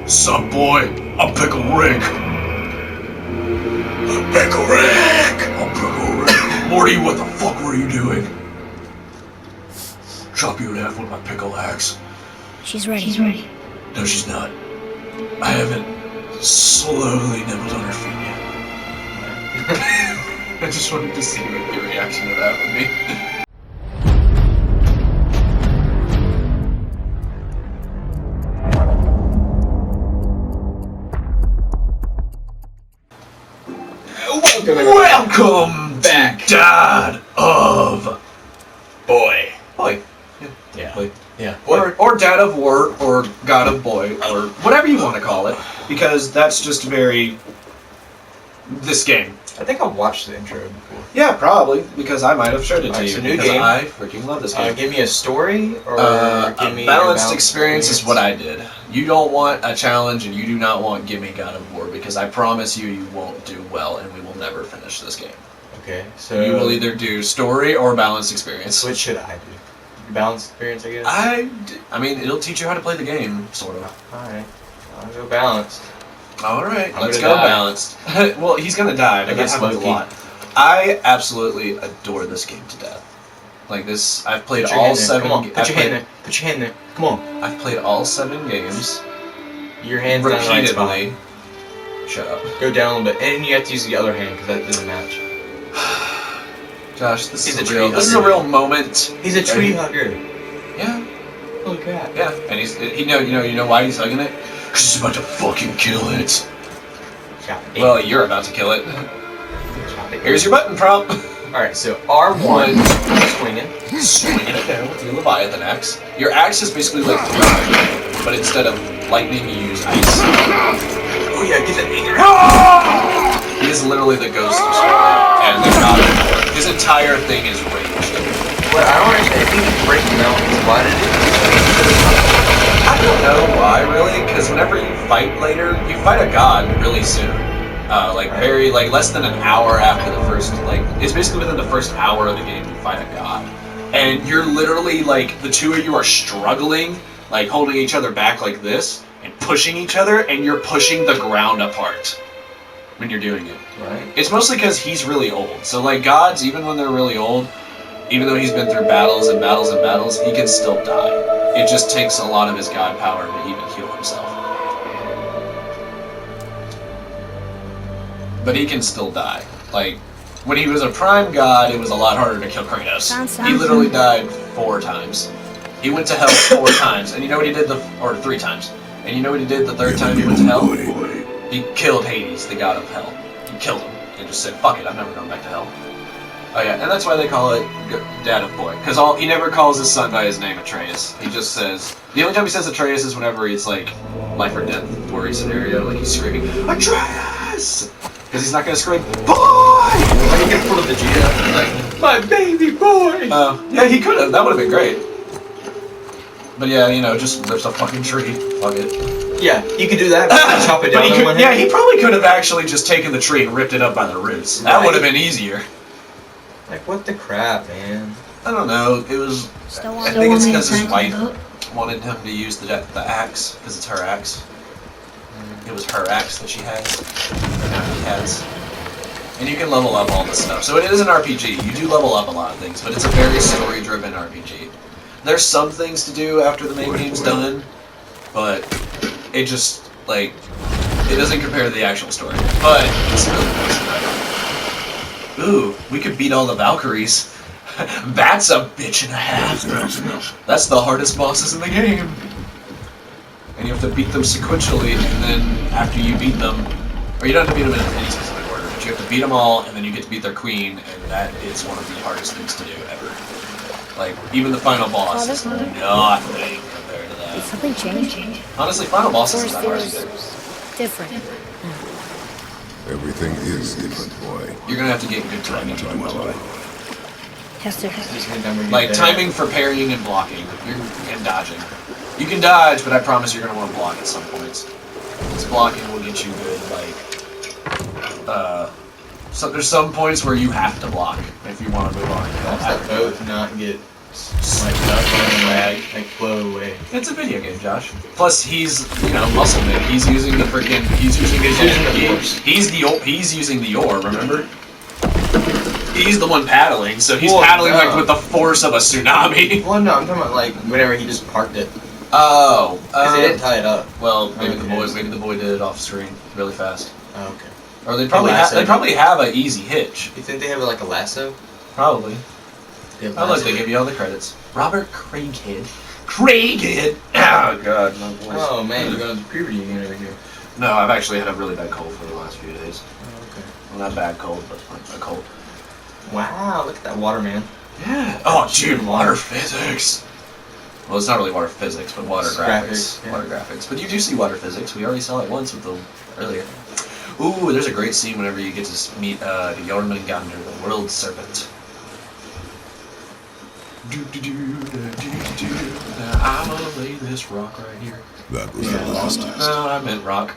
Sup, boy? I'm Pickle Rick. I'm Pickle Rick. I'm Pickle Rick. Morty, what the fuck were you doing? Chop you in half with my pickle axe. She's ready. No, she's not. I haven't slowly nibbled on her feet yet. I just wanted to see what your reaction to that would be. Welcome back, Dad of Boy. Boy. Yeah. Boy. Yeah. Or Dad of War, or God of Boy, or whatever you want to call it, because that's just very this game. I think I've watched the intro before. Yeah, probably, because I might have showed it to you. It's a new game. I freaking love this game. Give me a story, or give me a balanced experience is what I did. You don't want a challenge, and you do not want Gimme God of War, because I promise you, you won't do well, and we will never finish this game. Okay, so you will either do story or balanced experience. Which should I do? Balanced experience, I guess. I mean, it'll teach you how to play the game, sort of. All right, I'll go balanced. All right, let's go balanced. Well, he's gonna die. I guess a lot. I absolutely adore this game to death. Like this, I've played all 7. Come on, put your hand there. Put your hand there. Come on. I've played all 7 games. Your hand's repeatedly. Shut up. Go down a little bit, and you have to use the other hand because that doesn't match. Josh, this is a real moment. He's a tree hugger. Yeah. Holy crap. Yeah, and you know why he's hugging it? Because he's about to fucking kill it. Well, you're about to kill it. Here's your button prompt. Alright, so R1, swinging it down with your Leviathan axe. Your axe is basically like lightning, but instead of lightning, you use ice. Oh yeah, get that anger. He is literally the ghost of Scarlet, and the god of war. His entire thing is rage. What I don't understand, if he can break mountains, why did it? I don't know why, really, because whenever you fight later, you fight a god really soon. Like less than an hour after the first, it's basically within the first hour of the game you fight a god. And you're literally, the two of you are struggling, holding each other back like this, and pushing each other, and you're pushing the ground apart when you're doing it. Right. It's mostly because he's really old. So, gods, even when they're really old, even though he's been through battles and battles and battles, he can still die. It just takes a lot of his god power to even heal himself. But he can still die. When he was a prime god, it was a lot harder to kill Kratos. He literally died 4 times. He went to hell 4 times, and you know what he did 3 times. And you know what he did the 3rd time he went to hell? He killed Hades, the god of hell. He killed him. And just said, fuck it, I'm never going back to hell. Oh yeah, and that's why they call it Dad of Boy. Because he never calls his son by his name, Atreus. He just says... The only time he says Atreus is whenever it's life or death worry scenario. He's screaming, Atreus! Because he's not going to scream, boy! He can pull the Vegeta, my baby boy! Yeah, he could have. That would have been great. But yeah, just rips a fucking tree. Fuck it. Yeah, you could do that. Chop it down. He probably could have actually just taken the tree and ripped it up by the roots. That would have been easier. What the crap, man? I don't know. It was... I think it's because his wife wanted him to use the axe, because it's her axe. It was her axe that she has, or now he has. And you can level up all this stuff. So it is an RPG. You do level up a lot of things, but it's a very story-driven RPG. There's some things to do after the main game's done, but it just, it doesn't compare to the actual story. But it's really nice. Ooh, we could beat all the Valkyries. That's a bitch and a half. That's the hardest bosses in the game. And you have to beat them sequentially, and then after you beat them, or you don't have to beat them in any specific order, but you have to beat them all, and then you get to beat their queen, and that is one of the hardest things to do ever. Even the final boss is nothing compared to that. Did something change? Honestly, final boss isn't that hard either. Different. Everything is different, boy. You're gonna have to get good timing to do well. Yes, sir. Timing for parrying and blocking, and dodging. You can dodge, but I promise you're gonna want to block at some points. This blocking will get you good, so there's some points where you have to block if you want to move on. Both not get Like nothing, like blow away. It's a video game, Josh. Plus, he's muscle man. He's using the freaking. He's using the force. He's using the oar. Remember? He's the one paddling, so he's paddling like with the force of a tsunami. Well, no, I'm talking about like whenever he just parked it. Oh, because they didn't tie it up. Well, maybe the boy did it off screen really fast. Oh, okay. Or they probably have an easy hitch. You think they have like a lasso? Probably. I like they give you all the credits. Robert Craighead. Craighead! Oh, God, my voice. Oh, man, you're going to puberty again over here. No, I've actually had a really bad cold for the last few days. Oh, okay. Well, not bad cold, but a cold. Wow, look at that water, man. Yeah. Oh, dude, water physics. Well, it's not really water physics, but water graphics. Yeah. Water graphics. But you do see water physics. We already saw it once with them earlier. Ooh, there's a great scene whenever you get to meet the Jormungandr, the world serpent. I'm gonna lay this rock right here. That was the last test. No, I meant rock.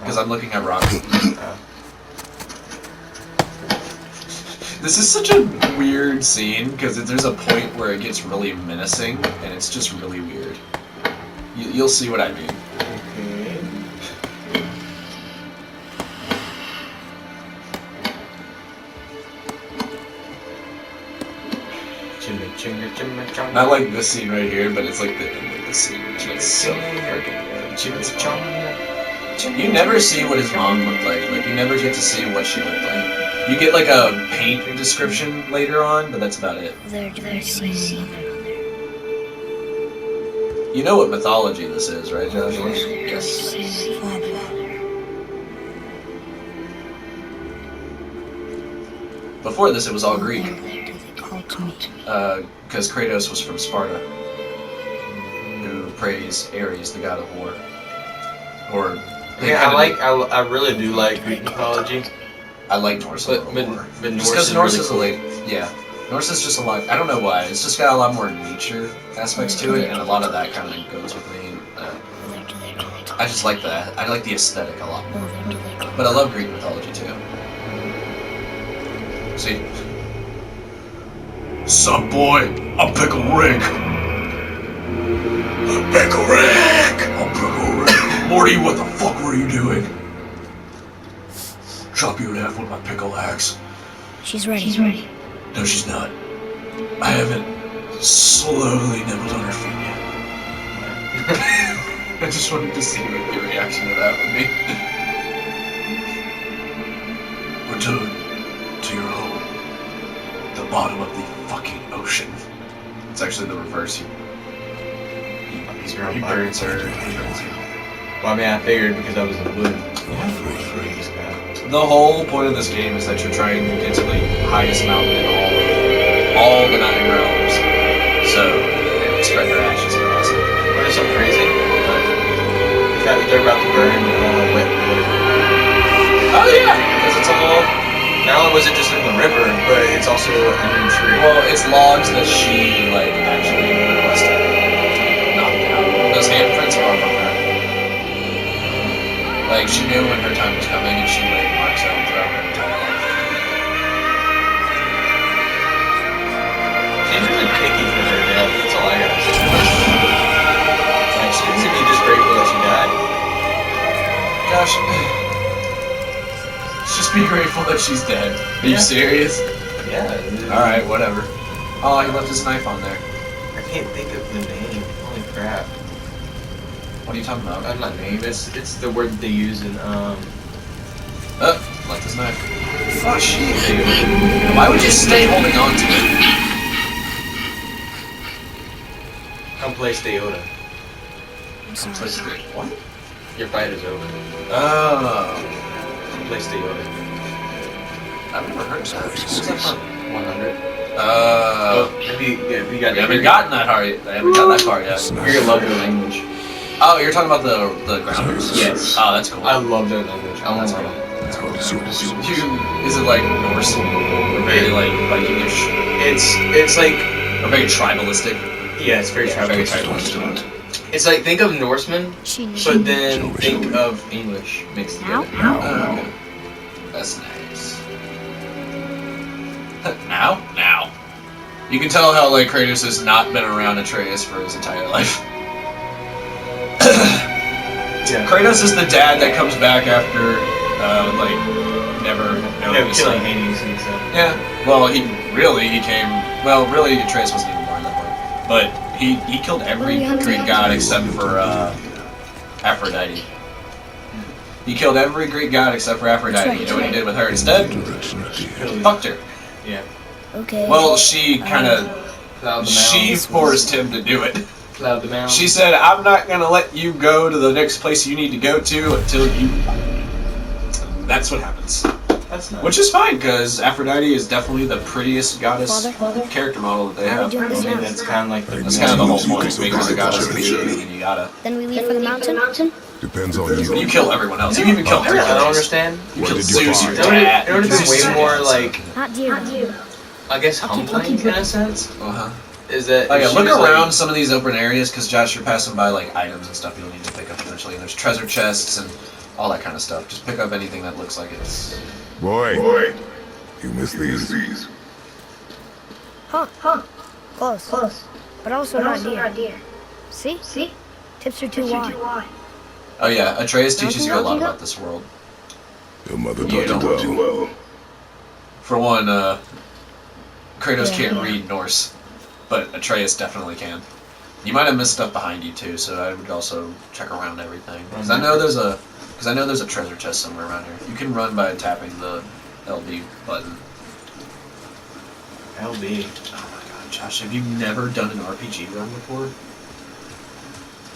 Because I'm looking at rock. This is such a weird scene, because there's a point where it gets really menacing, and it's just really weird. You'll see what I mean. Okay. Not like this scene right here, but it's like the end of the scene. It's so freaking good. You never see what his mom looked like. Like, you never get to see what she looked like. You get like a paint description later on, but that's about it. You know what mythology this is, right, Josh? Yes. Before this, it was all Greek. Because Kratos was from Sparta, who praised Ares, the god of war. Or yeah, I really do like Greek mythology. I like Norse a little more. But Norse because Norse is really cool. Yeah. Norse is just a lot. I don't know why. It's just got a lot more nature aspects to it, and a lot of that kind of goes with me. I just like that. I like the aesthetic a lot more. But I love Greek mythology too. See. Sup, boy? I'm Pickle Rick. I'm Pickle Rick. I'm Pickle Rick. Morty, what the fuck were you doing? Chop you in half with my pickle axe. She's ready. No, she's not. I haven't slowly nibbled on her feet yet. I just wanted to see what your reaction to that would be. Return to your home. The bottom of the fucking ocean. It's actually the reverse. He burns her. Well, I mean, I figured because I was in the blue. The whole point of this game is that you're trying to get to the highest mountain in all the 9 realms. So, spread your ashes across it. What is so crazy? The fact that they're about to burn wet wood. Oh yeah! Because it's all... Not only was it just in the river, but it's also under a tree. Well, it's logs that she, like, actually must have knocked down. Those handprints are from her. Like, she knew when her time was coming, and she, like, marks out throughout her entire life. She's really picky for her death, that's all I gotta say. Like, she needs to be just grateful that she died. Gosh. Just be grateful that she's dead. Are you serious? Yeah. Alright, whatever. Oh, he left his knife on there. I can't think of the name. Holy crap. What are you talking about? Not name, it's the word that they use in, left his knife. Oh, shit, dude. Why would you stay holding on to it? Come play Stayota. What? Your fight is over. Oh. Come play Stayota. I've never heard of that. What's that from? 100. We haven't gotten that far yet. I haven't gotten that far yet. You're gonna love their language. Oh, you're talking about the grounders? Yes. Oh, that's cool. I love their language. Oh, that's cool. That's cool. Is it like Norse? Or very like Vikingish? It's like... Or very tribalistic? Yeah, it's very tribalistic. It's like, think of Norsemen, but then think of English mixed together. Oh, okay. That's nice. Now? You can tell how like Kratos has not been around Atreus for his entire life. Yeah. Kratos is the dad that comes back after, like, never knowing his killing son. Hades and stuff. Yeah. Well, he came. Well, really, Atreus wasn't even born at that point. But he killed every Greek god except for Aphrodite. He killed every Greek god except for Aphrodite. You know what he did with her instead? Fucked her. Yeah. Okay. Well, she kind of. She forced him to do it. Cloud the mound. She said, I'm not going to let you go to the next place you need to go to until you... That's what happens. That's nice. Which is fine, because Aphrodite is definitely the prettiest goddess character model that they have. doing this now? That's kind of like the... That's kind of the whole point, is making the goddess appreciating, and you gotta... Then we leave for the mountain? Depends on you. You kill everyone else. You even kill I Hercules. don't understand. You kill What did you Zeus, your find? dad. It would have been way more like, Not deer. I guess, humbling in a sense. Uh-huh. Is that... Oh yeah, she look was, around like, some of these open areas, because Josh, you're passing by like items and stuff you'll need to pick up eventually, and there's treasure chests and all that kind of stuff. Just pick up anything that looks like it's... Boy, you missed these. Huh. Close. But also not deer. See? Tips are too wide. Oh yeah, Atreus teaches you a lot Mountain about this world. Your mother You taught you well. For one, Kratos can't Yeah. read Norse, but Atreus definitely can. You might have missed stuff behind you too, so I would also check around everything. Because I know there's a treasure chest somewhere around here. You can run by tapping the LB button. LB. Oh my god, Josh, have you never done an RPG run before?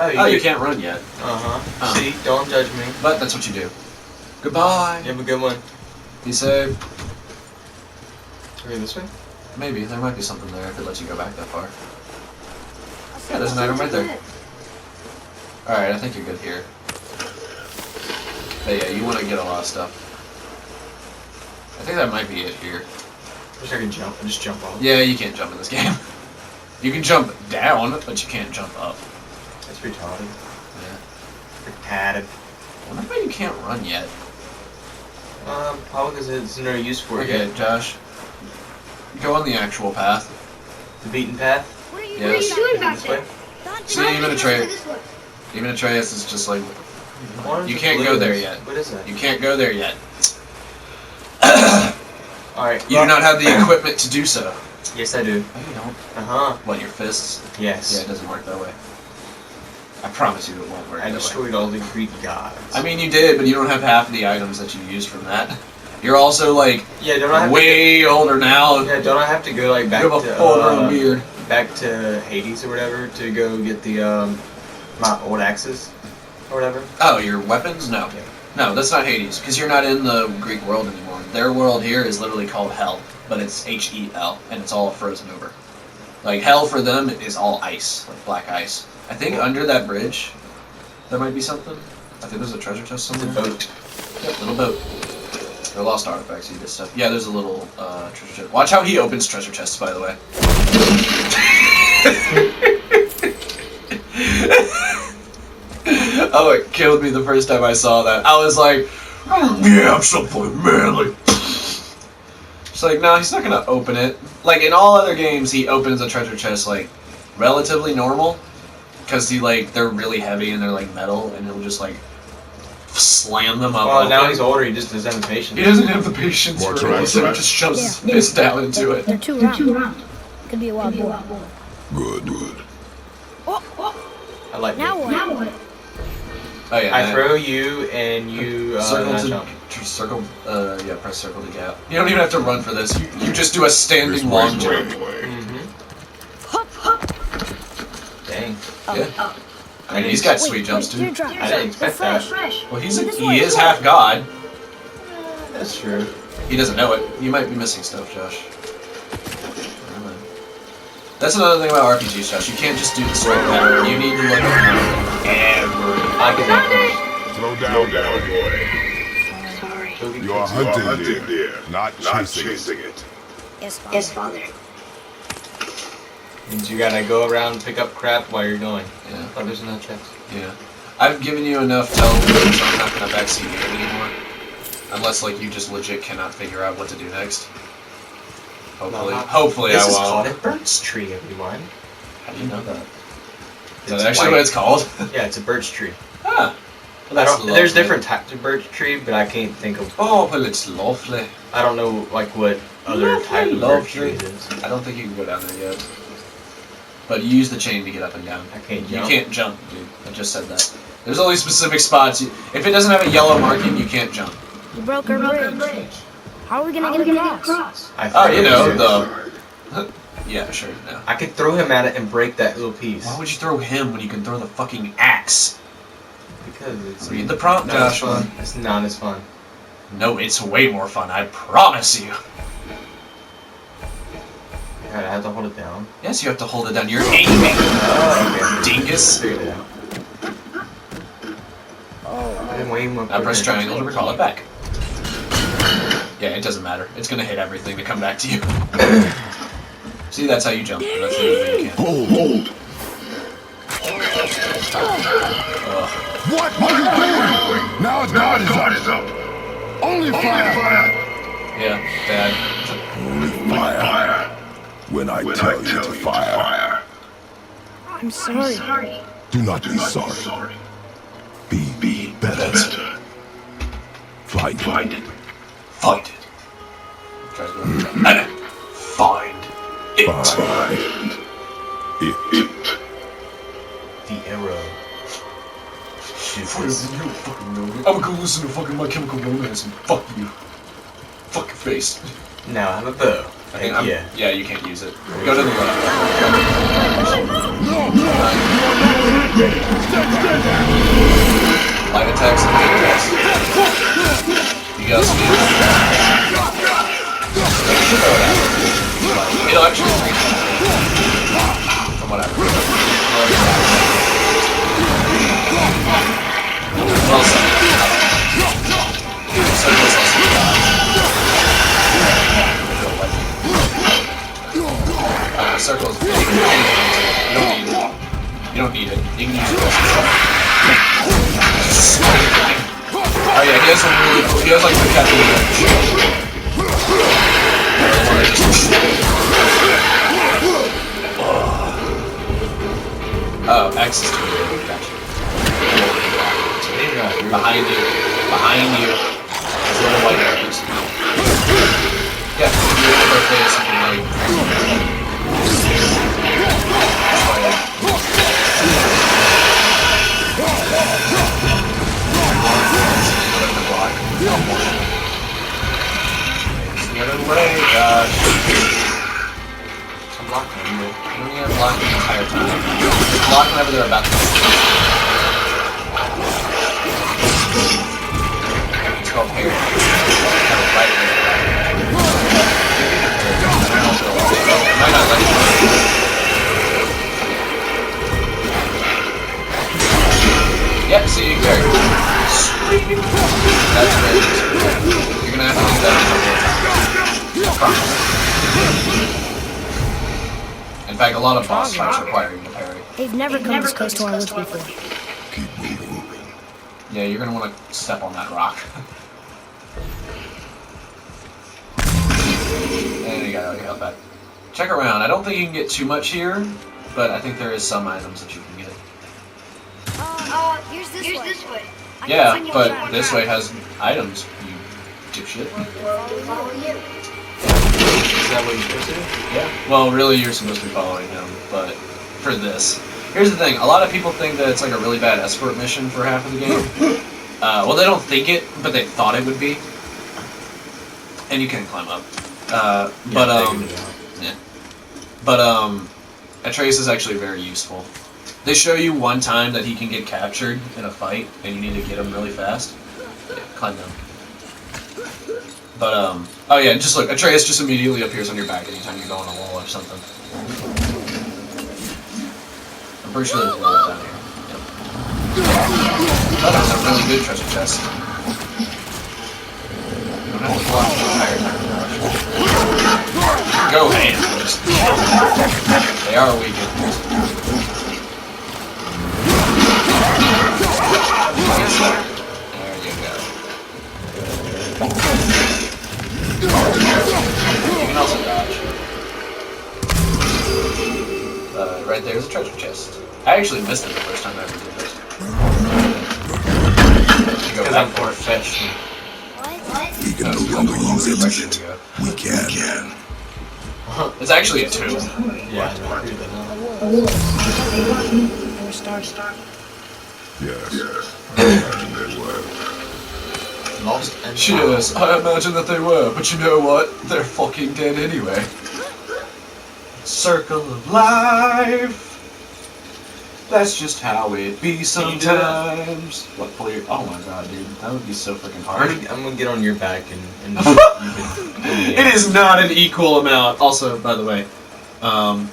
Oh, You can't run yet. Uh-huh. Oh. See? Don't judge me. But that's what you do. Goodbye. You have a good one. Be safe. Are you this way? Maybe. There might be something there if it lets you go back that far. Yeah, there's an item right there. Alright, I think you're good here. But yeah, you want to get a lot of stuff. I think that might be it here. I wish I could jump. Just jump off. Yeah, you can't jump in this game. You can jump down, but you can't jump up. That's retarded. Yeah. Retarded. I wonder why you can't run yet. Probably because it's no use for it Okay, yet. Josh. Go on the actual path. The beaten path? What are you Yes. doing This way? See, even Atreus is just like, Orange you and can't blue go there is- yet. What is that? You can't go there yet. Alright. You do not have the equipment to do so. Yes, I do. No, you don't. Uh-huh. What, your fists? Yes. Yeah, it doesn't work that way. I promise you it won't work I that way. destroyed all the Greek gods. I mean, you did, but you don't have half the items that you used from that. You're also, like, yeah, don't I have way older now. to go, yeah, don't I have to go, like, back You have a to, full-grown beard. back to Hades or whatever to go get the, my old axes or whatever? Oh, your weapons? No. Yeah. No, that's not Hades, because you're not in the Greek world anymore. Their world here is literally called Hell, but it's H-E-L, and it's all frozen over. Like, Hell for them is all ice, like black ice. I think under that bridge, there might be something. I think there's a treasure chest somewhere. Boat. Yep, little boat. They're lost artifacts, you get stuff. Yeah, there's a little treasure chest. Watch how he opens treasure chests, by the way. Oh, it killed me the first time I saw that. I was like, yeah, I'm so fucking manly. It's like, no, he's not gonna open it. Like, in all other games, he opens a treasure chest, like, relatively normal. Because they're really heavy and they're, like, metal, and he'll just, like, slam them up. Well, now open. he's older, he just doesn't have the patience. He doesn't have the patience Watch for right, it, so he right. just shoves his Yeah. fist down into it. They're too round. Could be a wild boar. Good. I like Now it. what? Oh yeah. I throw you and you circle not to jump. circle. Yeah, press circle to gap. You don't even have to run for this. You just do a This standing way's long jump. Dang. Yeah. I mean, he's got sweet jumps too. I didn't expect that. Well, he is half god. That's true. He doesn't know it. You might be missing stuff, Josh. Never mind. That's another thing about RPGs, Josh. You can't just do the straight path. You need to look around every. I can Slow down, boy. You are hunting deer, not chasing it. Yes, Father. Means you gotta go around and pick up crap while you're going. Yeah. Oh, there's another chest. Yeah. I've given you enough teleports, so I'm not gonna backseat you anymore. Unless, like, you just legit cannot figure out what to do next. Hopefully I This is won't. called a birch tree, everyone. How do you know that? Is that actually what it's called? Yeah, it's a birch tree. Ah. Well, there's different types of birch tree, but I can't think of. Oh, well, it's lovely. I don't know like what other type of birch tree it is. I don't think you can go down there yet. But you use the chain to get up and down. I can't jump. You can't jump, dude. I just said that. There's only specific spots. If it doesn't have a yellow marking, you can't jump. You broke our bridge. How are we gonna get across? Oh, you know, the... Yeah, sure, no. I could throw him at it and break that little piece. Why would you throw him when you can throw the fucking axe? Because it's... Read the prompt, Joshua. It's not as fun. No, it's way more fun, I promise you. Alright, I have to hold it down. Yes, you have to hold it down. You're aiming. Oh, okay. Dingus. Figured it out. Now press triangle to recall it back. Yeah, it doesn't matter. It's gonna hit everything to come back to you. See, that's how you jump. That's the only way you can. Hold. What are you doing? Now his guard is up. Only fire. Yeah, bad. Only fire. When I tell you to fire. I'm sorry. Do not be sorry. Be better. Fight it. Find it. Find it. The arrow. I'm gonna listen to fucking My Chemical Romance and fuck you. Fuck your face. Now I have a bow. Yeah, you can't use it. Go to the left. Light attacks and big attacks. You gotta speed it. It'll actually reach from what I've heard. Well said. Circles. You don't need it. You can use it. Oh yeah, he has some really cool. He has like the Captain Oh, X is too good. Gotcha. Behind you. There's little white arrows. Yeah, if you're in the face, you can like... The other way, gosh. I'm blocking you. I'm gonna block the entire time. Block whenever they're about to. It's called hair. Right here. Might not let you. Yep, see you there. That's great. You're gonna have to do that a couple of times. In fact, a lot of boss fights require you to parry. They've never come this close to our woods before. Keep moving. Yeah, you're gonna want to step on that rock. And you got all your health back. Check around. I don't think you can get too much here, but I think there is some items that you can get. Here's this way. Yeah, but this way has items, you dipshit. Follow you. Is that what you're supposed to do? Yeah. Well, really, you're supposed to be following him, but for this. Here's the thing. A lot of people think that it's like a really bad escort mission for half of the game. Well, they don't think it, but they thought it would be. And you can climb up. Atreus is actually very useful. They show you one time that he can get captured in a fight, and you need to get him really fast. Yeah, climb down. But, oh yeah, just look, Atreus just immediately appears on your back anytime you go on a wall or something. I'm pretty sure there's a wall down here. Yep. Oh, there's a really good treasure chest. You don't have to block the entire time. Go ahead, just... They are weakened. There you go. You can also dodge. right there's a treasure chest. I actually missed it the first time I ever did this. Because I'm professional. We can no longer use it. We can. It's actually a 2. Yeah. There were stars. Yes. I imagine they were. Lost and Cheers, I imagine that they were, but you know what? They're fucking dead anyway. Circle of life. That's just how it be sometimes. What player? Oh my god, dude, that would be so freaking hard. I'm gonna get on your back and It is not an equal amount. Also, by the way,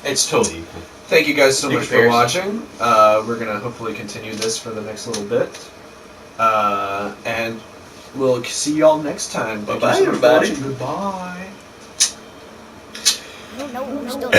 it's totally equal. thank you guys so You much for comparison. watching. We're gonna hopefully continue this for the next little bit, and we'll see y'all next time. Thank you Bye-bye, so much for everybody. watching. Goodbye. I don't know. We're still.